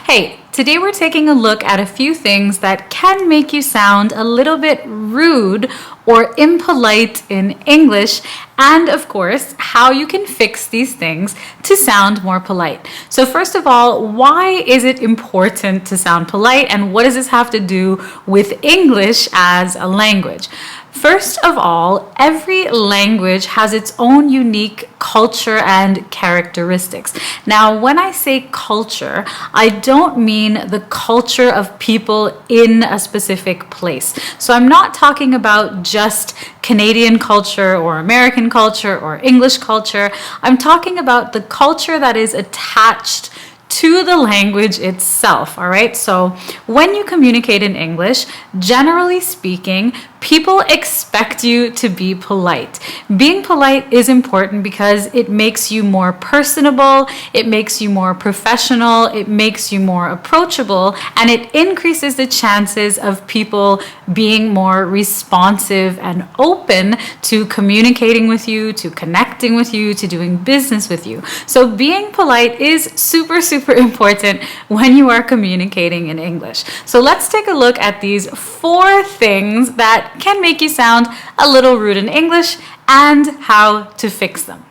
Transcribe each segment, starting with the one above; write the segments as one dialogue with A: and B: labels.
A: Hey, today we're taking a look at a few things that can make you sound a little bit rude or impolite in English, and of course, how you can fix these things to sound more polite. So first of all, why is it important to sound polite, and what does this have to do with English as a language? First of all, every language has its own unique culture and characteristics. Now, when I say culture, I don't mean the culture of people in a specific place. So I'm not talking about just Canadian culture or American culture or English culture. I'm talking about the culture that is attached to the language itself, all right? So when you communicate in English, generally speaking, people expect you to be polite. Being polite is important because it makes you more personable, it makes you more professional, it makes you more approachable, and it increases the chances of people being more responsive and open to communicating with you, to connecting with you, to doing business with you. So being polite is super important when you are communicating in English. So let's take a look at these 4 things that can make you sound a little rude in English and how to fix them.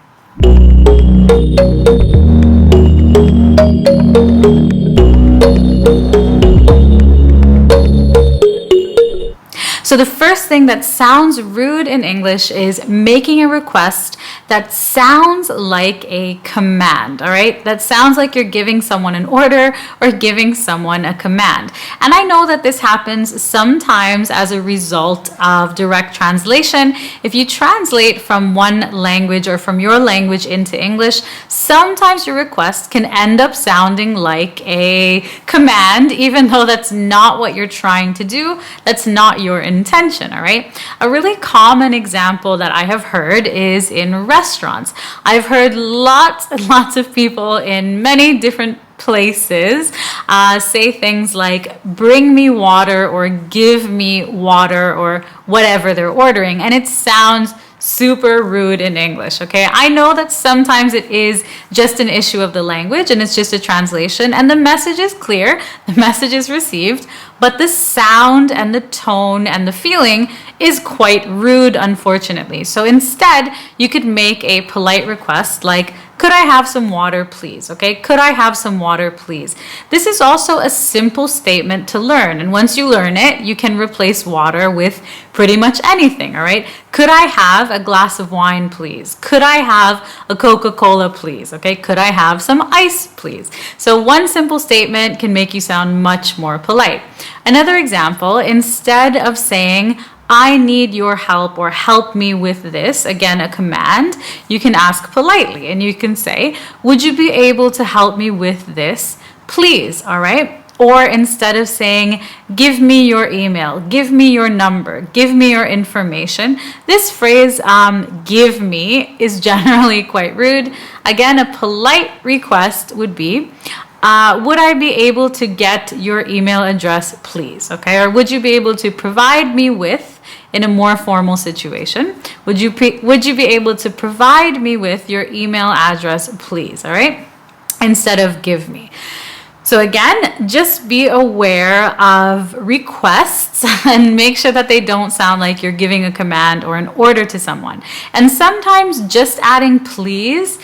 A: So the first thing that sounds rude in English is making a request that sounds like a command, all right? That sounds like you're giving someone an order or giving someone a command. And I know that this happens sometimes as a result of direct translation. If you translate from one language or from your language into English, sometimes your request can end up sounding like a command, even though that's not what you're trying to do. That's not your intention, all right? A really common example that I have heard is in restaurants. I've heard lots and lots of people in many different places say things like bring me water or give me water or whatever they're ordering, and it sounds super rude in English, okay? I know that sometimes it is just an issue of the language and it's just a translation and the message is clear, the message is received, but the sound and the tone and the feeling is quite rude, unfortunately. So instead, you could make a polite request like, could I have some water, please? Okay, could I have some water, please? This is also a simple statement to learn. And once you learn it, you can replace water with pretty much anything, all right? Could I have a glass of wine, please? Could I have a Coca-Cola, please? Okay, could I have some ice, please? So one simple statement can make you sound much more polite. Another example, instead of saying, I need your help or help me with this, again, a command, you can ask politely and you can say, would you be able to help me with this, please, all right? Or instead of saying, give me your email, give me your number, give me your information, this phrase, give me, is generally quite rude. Again, a polite request would be, would I be able to get your email address, please? Okay, or would you be able to provide me with, in a more formal situation, would you be able to provide me with your email address, please? All right, instead of give me. So again, just be aware of requests and make sure that they don't sound like you're giving a command or an order to someone. And sometimes just adding please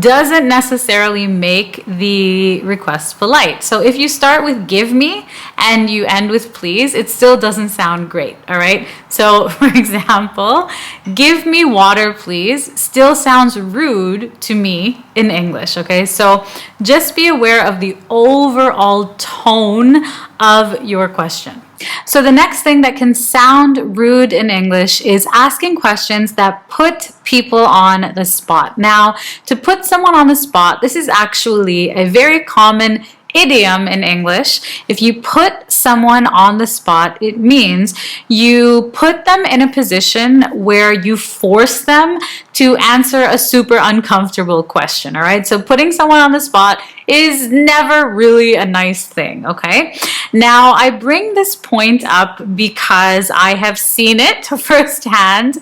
A: doesn't necessarily make the request polite. So if you start with give me and you end with please, it still doesn't sound great, all right? So for example, give me water, please, still sounds rude to me in English, okay? So just be aware of the overall tone of your question. So the next thing that can sound rude in English is asking questions that put people on the spot. Now, to put someone on the spot, this is actually a very common idiom in English. If you put someone on the spot, it means you put them in a position where you force them to answer a super uncomfortable question, all right? So putting someone on the spot is never really a nice thing, okay? Now, I bring this point up because I have seen it firsthand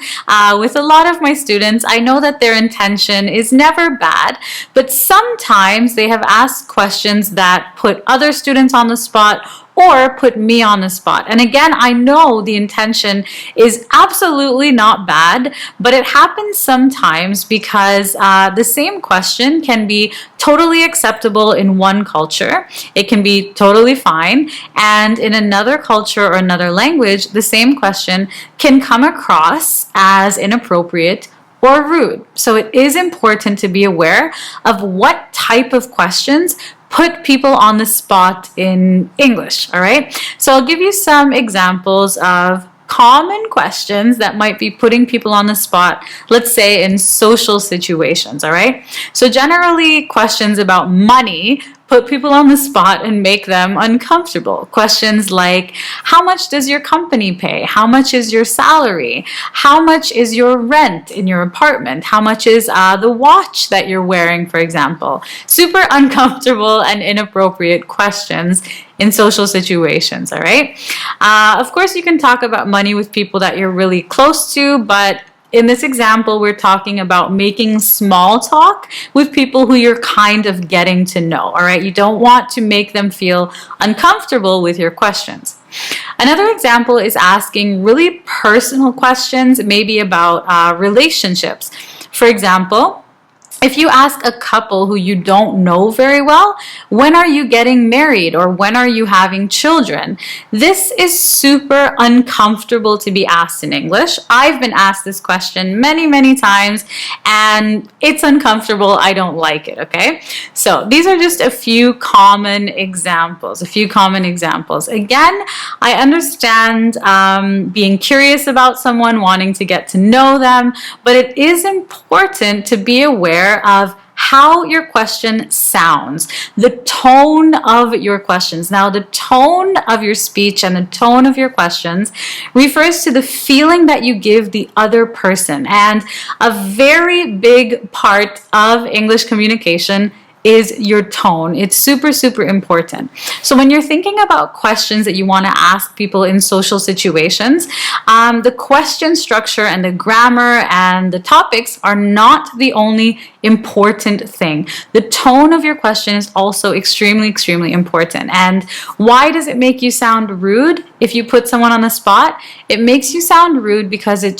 A: with a lot of my students. I know that their intention is never bad, but sometimes they have asked questions that put other students on the spot or put me on the spot. And again, I know the intention is absolutely not bad, but it happens sometimes because the same question can be totally acceptable in one culture. It can be totally fine. And in another culture or another language, the same question can come across as inappropriate or rude. So it is important to be aware of what type of questions put people on the spot in English, all right? So I'll give you some examples of common questions that might be putting people on the spot, let's say in social situations, all right? So generally, questions about money put people on the spot and make them uncomfortable. Questions like, how much does your company pay? How much is your salary? How much is your rent in your apartment? How much is the watch that you're wearing, for example? Super uncomfortable and inappropriate questions in social situations, all right? Of course, you can talk about money with people that you're really close to, but in this example, we're talking about making small talk with people who you're kind of getting to know, all right? You don't want to make them feel uncomfortable with your questions. Another example is asking really personal questions, maybe about relationships. For example, if you ask a couple who you don't know very well, when are you getting married or when are you having children? This is super uncomfortable to be asked in English. I've been asked this question many, many times and it's uncomfortable. I don't like it, okay? So these are just a few common examples, Again, I understand being curious about someone, wanting to get to know them, but it is important to be aware of how your question sounds, the tone of your questions. Now, the tone of your speech and the tone of your questions refers to the feeling that you give the other person. And a very big part of English communication is your tone. It's super, super important. So when you're thinking about questions that you want to ask people in social situations, the question structure and the grammar and the topics are not the only important thing. The tone of your question is also extremely, extremely important. And why does it make you sound rude if you put someone on the spot? It makes you sound rude because it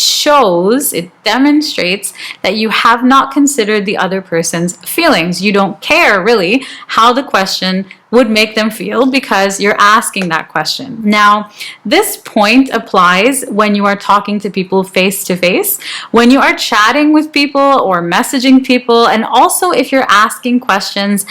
A: demonstrates that you have not considered the other person's feelings. You don't care really how the question would make them feel because you're asking that question. Now, this point applies when you are talking to people face to face, when you are chatting with people or messaging people, and also if you're asking questions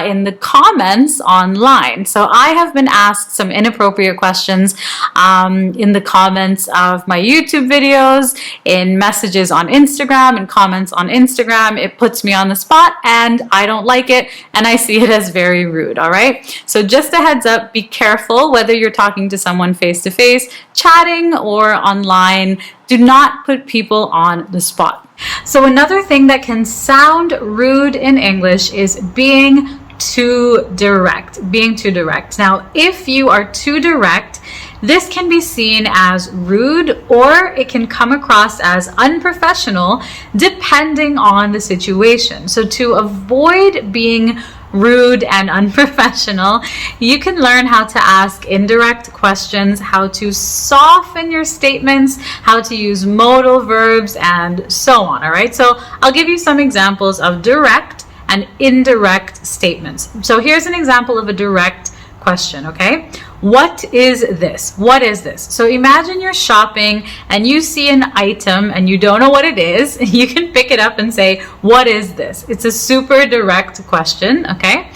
A: in the comments online. So I have been asked some inappropriate questions in the comments of my YouTube videos, in messages on Instagram, and comments on Instagram. It puts me on the spot and I don't like it and I see it as very rude, all right? So just a heads up, be careful whether you're talking to someone face to face, chatting, or online. Do not put people on the spot. So another thing that can sound rude in English is being too direct. Now, if you are too direct, this can be seen as rude or it can come across as unprofessional depending on the situation. So to avoid being rude and unprofessional, you can learn how to ask indirect questions, how to soften your statements, how to use modal verbs, and so on, all right? So I'll give you some examples of direct and indirect statements. So here's an example of a direct question, okay? What is this? What is this? So imagine you're shopping and you see an item and you don't know what it is. You can pick it up and say, what is this? It's a super direct question, okay?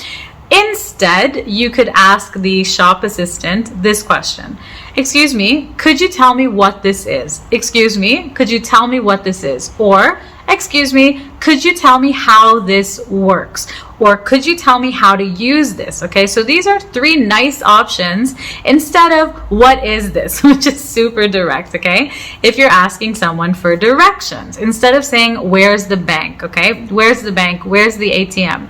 A: Instead, you could ask the shop assistant this question. Excuse me, could you tell me what this is? Excuse me, could you tell me what this is? Or, excuse me, could you tell me how this works? Or could you tell me how to use this? Okay, so these are three nice options instead of what is this, which is super direct, okay? If you're asking someone for directions, instead of saying, where's the bank, okay? Where's the bank? Where's the ATM?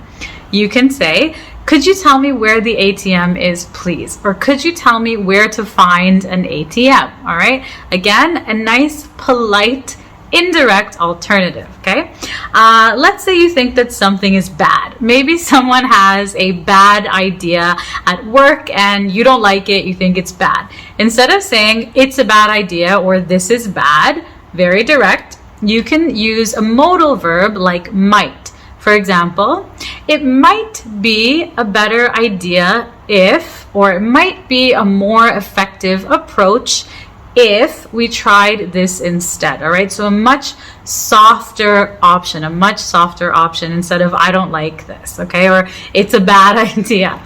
A: You can say, could you tell me where the ATM is, please? Or could you tell me where to find an ATM? All right. Again, a nice, polite, indirect alternative. Okay. Let's say you think that something is bad. Maybe someone has a bad idea at work and you don't like it. You think it's bad. Instead of saying it's a bad idea or this is bad, very direct, you can use a modal verb like might. For example, it might be a better idea if, or it might be a more effective approach if we tried this instead. All right, so a much softer option instead of I don't like this, okay, or it's a bad idea.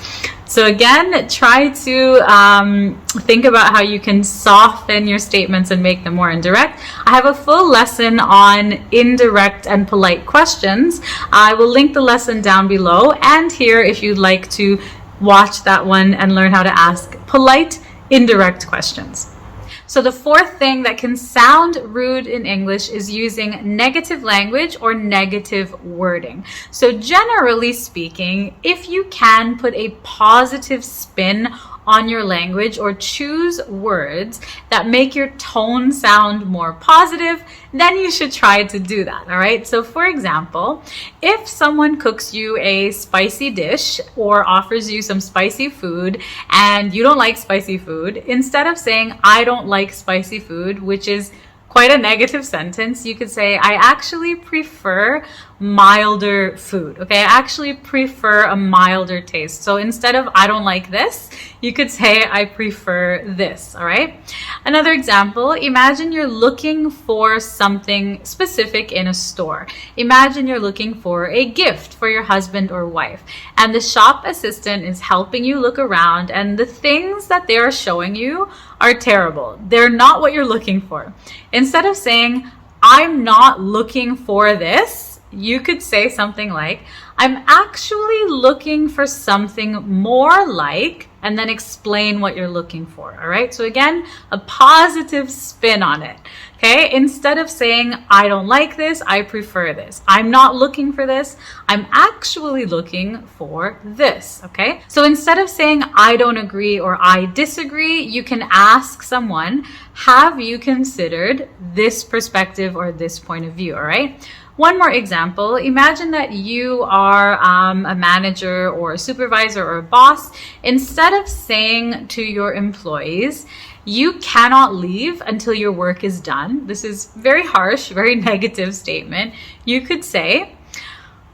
A: So again, try to think about how you can soften your statements and make them more indirect. I have a full lesson on indirect and polite questions. I will link the lesson down below and here if you'd like to watch that one and learn how to ask polite, indirect questions. So the fourth thing that can sound rude in English is using negative language or negative wording. So generally speaking, if you can put a positive spin on your language or choose words that make your tone sound more positive, then you should try to do that, all right? So for example, if someone cooks you a spicy dish or offers you some spicy food and you don't like spicy food, instead of saying, I don't like spicy food, which is quite a negative sentence, you could say, I actually prefer milder food, okay? I actually prefer a milder taste. So instead of I don't like this, you could say I prefer this, all right? Another example, imagine you're looking for something specific in a store. Imagine you're looking for a gift for your husband or wife, and the shop assistant is helping you look around, and the things that they are showing you are terrible. They're not what you're looking for. Instead of saying, I'm not looking for this, you could say something like, I'm actually looking for something more like, and then explain what you're looking for, all right? So again, a positive spin on it, okay? Instead of saying, I don't like this, I prefer this. I'm not looking for this, I'm actually looking for this, okay? So instead of saying, I don't agree or I disagree, you can ask someone, have you considered this perspective or this point of view, all right? One more example, imagine that you are a manager or a supervisor or a boss. Instead of saying to your employees, you cannot leave until your work is done. This is very harsh, very negative statement. You could say,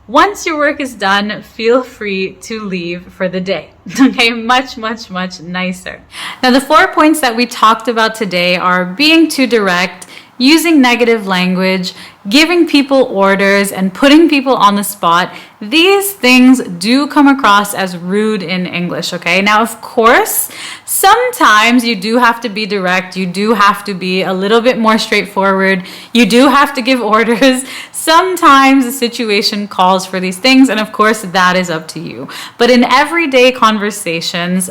A: once your work is done, feel free to leave for the day. Okay, much, much, much nicer. Now, the 4 points that we talked about today are being too direct, using negative language, giving people orders, and putting people on the spot. These things do come across as rude in English, okay? Now, of course, sometimes you do have to be direct. You do have to be a little bit more straightforward. You do have to give orders. Sometimes the situation calls for these things, and of course, that is up to you. But in everyday conversations,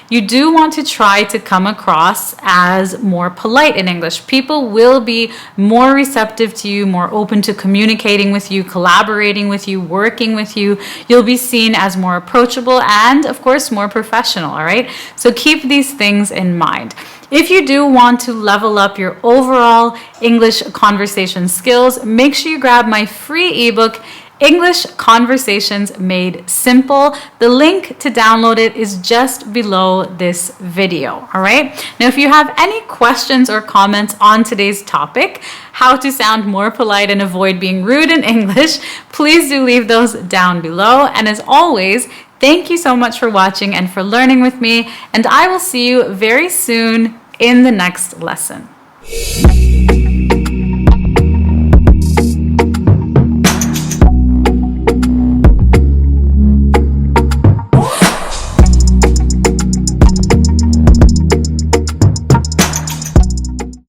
A: you do want to try to come across as more polite in English. People will be more receptive to you, more open to communicating with you, collaborating with you, working with you. You'll be seen as more approachable and, of course, more professional, all right? So keep these things in mind. If you do want to level up your overall English conversation skills, make sure you grab my free ebook, English Conversations Made Simple. The link to download it is just below this video, all right? Now, if you have any questions or comments on today's topic, how to sound more polite and avoid being rude in English, please do leave those down below. And as always, thank you so much for watching and for learning with me, and I will see you very soon in the next lesson.